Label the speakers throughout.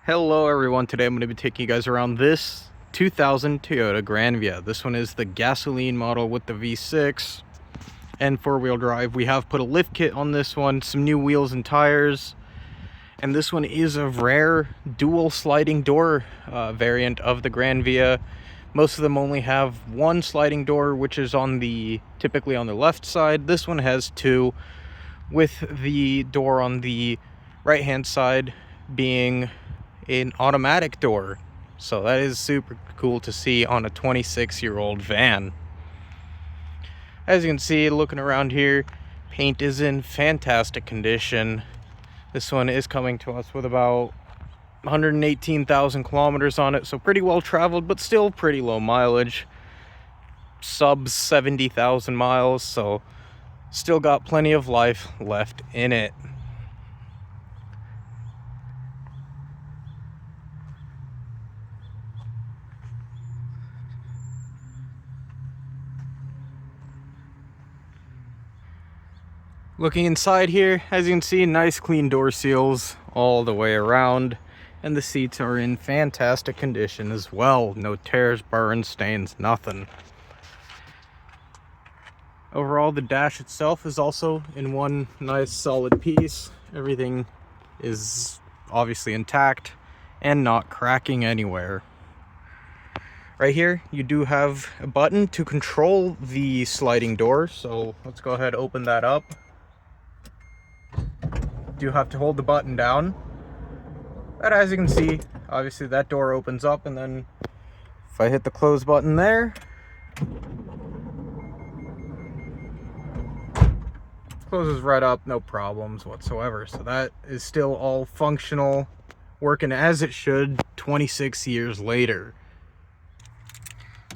Speaker 1: Hello everyone, today I'm going to be taking you guys around this 2000 Toyota Granvia. This one is the gasoline model with the V6 and four-wheel drive. We have put a lift kit on this one, some new wheels and tires, and this one is a rare dual sliding door variant of the Granvia. Most of them only have one sliding door, which is typically on the left side. This one has two, with the door on the right hand side being an automatic door. So that is super cool to see on a 26-year-old van. As you can see, looking around here, paint is in fantastic condition. This one is coming to us with about 118,000 kilometers on it, so pretty well traveled, but still pretty low mileage, sub 70,000 miles, so still got plenty of life left in it. Looking inside here, as you can see, nice clean door seals all the way around, and the seats are in fantastic condition as well. No tears, burns, stains, nothing. Overall, the dash itself is also in one nice solid piece. Everything is obviously intact and not cracking anywhere. Right here, you do have a button to control the sliding door, so let's go ahead and open that up. Do have to hold the button down, but as you can see, obviously that door opens up, and then if I hit the close button there, closes right up, no problems whatsoever. So that is still all functional, working as it should 26 years later.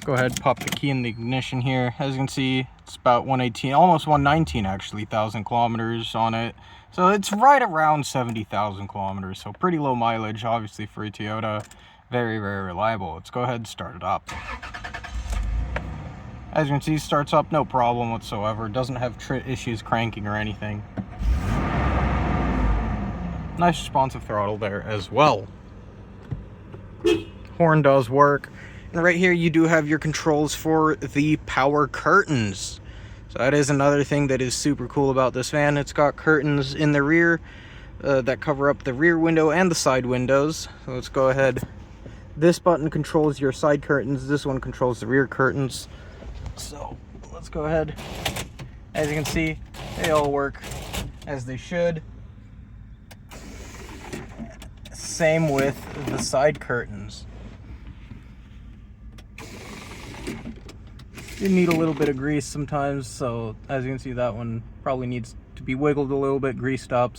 Speaker 1: Go ahead, pop the key in the ignition here. As you can see, it's about 118, almost 119 actually, 1,000 kilometers on it. So it's right around 70,000 kilometers. So pretty low mileage, obviously, for a Toyota. Very, very reliable. Let's go ahead and start it up. As you can see, starts up no problem whatsoever. Doesn't have issues cranking or anything. Nice responsive throttle there as well. Horn does work. And right here you do have your controls for the power curtains. So that is another thing that is super cool about this van. It's got curtains in the rear that cover up the rear window and the side windows. So let's go ahead. This button controls your side curtains. This one controls the rear curtains. So let's go ahead. As you can see, they all work as they should. Same with the side curtains. You need a little bit of grease sometimes, so as you can see, that one probably needs to be wiggled a little bit, greased up.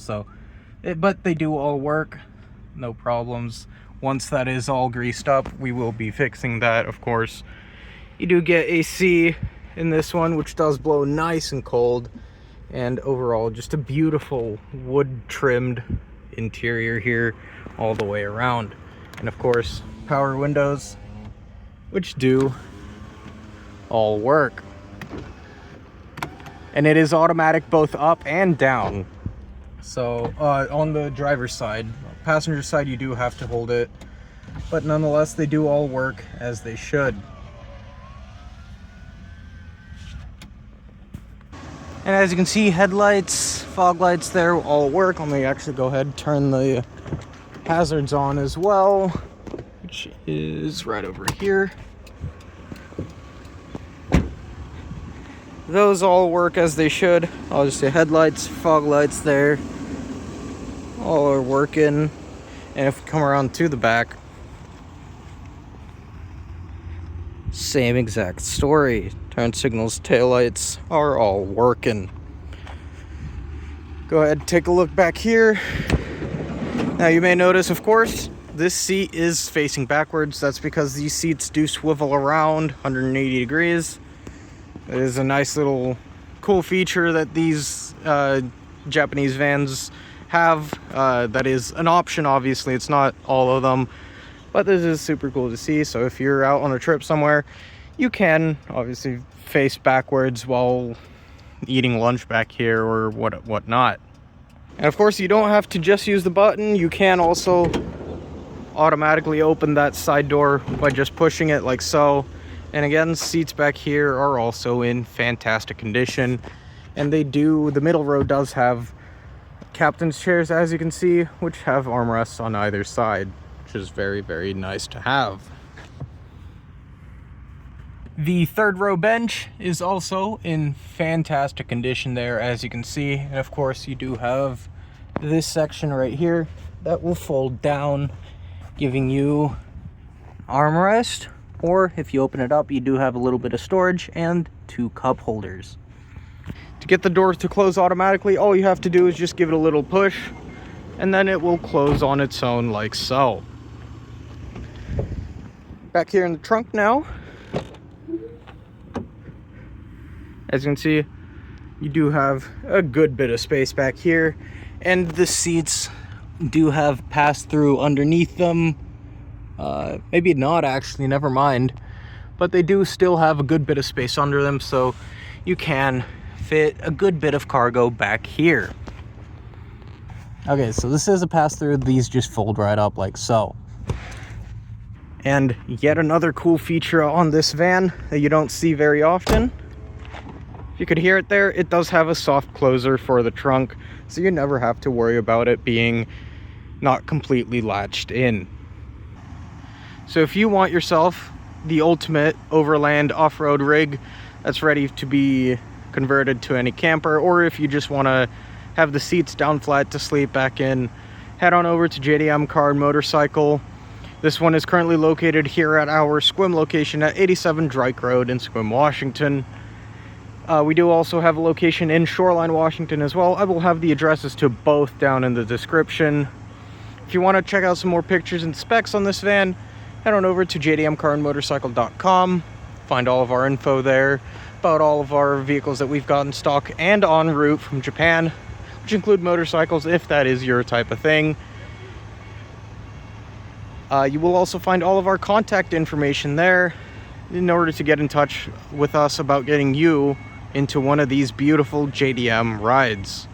Speaker 1: But they do all work, no problems. Once that is all greased up, we will be fixing that, of course. You do get AC in this one, which does blow nice and cold, and overall just a beautiful wood trimmed interior here all the way around. And of course, power windows, which do all work, and it is automatic both up and down. So on the driver's side, passenger side, you do have to hold it, but nonetheless they do all work as they should. And as you can see, headlights, fog lights there all work. Let me actually go ahead and turn the hazards on as well, which is right over here. Those all work as they should. I'll just say headlights, fog lights there, all are working. And if we come around to the back, same exact story. Turn signals, taillights are all working. Go ahead and take a look back here. Now you may notice, of course, this seat is facing backwards. That's because these seats do swivel around 180 degrees. It is a nice little cool feature that these Japanese vans have. That is an option, obviously. It's not all of them, but this is super cool to see. So if you're out on a trip somewhere, you can obviously face backwards while eating lunch back here or whatnot. And of course, you don't have to just use the button. You can also automatically open that side door by just pushing it like so. And again, seats back here are also in fantastic condition. And the middle row does have captain's chairs, as you can see, which have armrests on either side, which is very, very nice to have. The third row bench is also in fantastic condition there, as you can see. And of course, you do have this section right here that will fold down, giving you armrest, or if you open it up, you do have a little bit of storage and 2 cup holders. To get the door to close automatically, all you have to do is just give it a little push, and then it will close on its own like so. Back here in the trunk now, as you can see, you do have a good bit of space back here, and the seats do have pass-through underneath them. Maybe not actually, never mind. But they do still have a good bit of space under them, so you can fit a good bit of cargo back here. Okay, so this is a pass-through. These just fold right up like so. And yet another cool feature on this van that you don't see very often. If you could hear it there, it does have a soft closer for the trunk, so you never have to worry about it being not completely latched in. So if you want yourself the ultimate Overland off-road rig that's ready to be converted to any camper, or if you just want to have the seats down flat to sleep back in, head on over to JDM Car Motorcycle. This one is currently located here at our Sequim location at 87 Drake Road in Sequim, Washington. We do also have a location in Shoreline, Washington as well. I will have the addresses to both down in the description. If you want to check out some more pictures and specs on this van, head on over to jdmcarmotorcycle.com. Find all of our info there about all of our vehicles that we've got in stock and en route from Japan, which include motorcycles if that is your type of thing. You will also find all of our contact information there in order to get in touch with us about getting you into one of these beautiful JDM rides.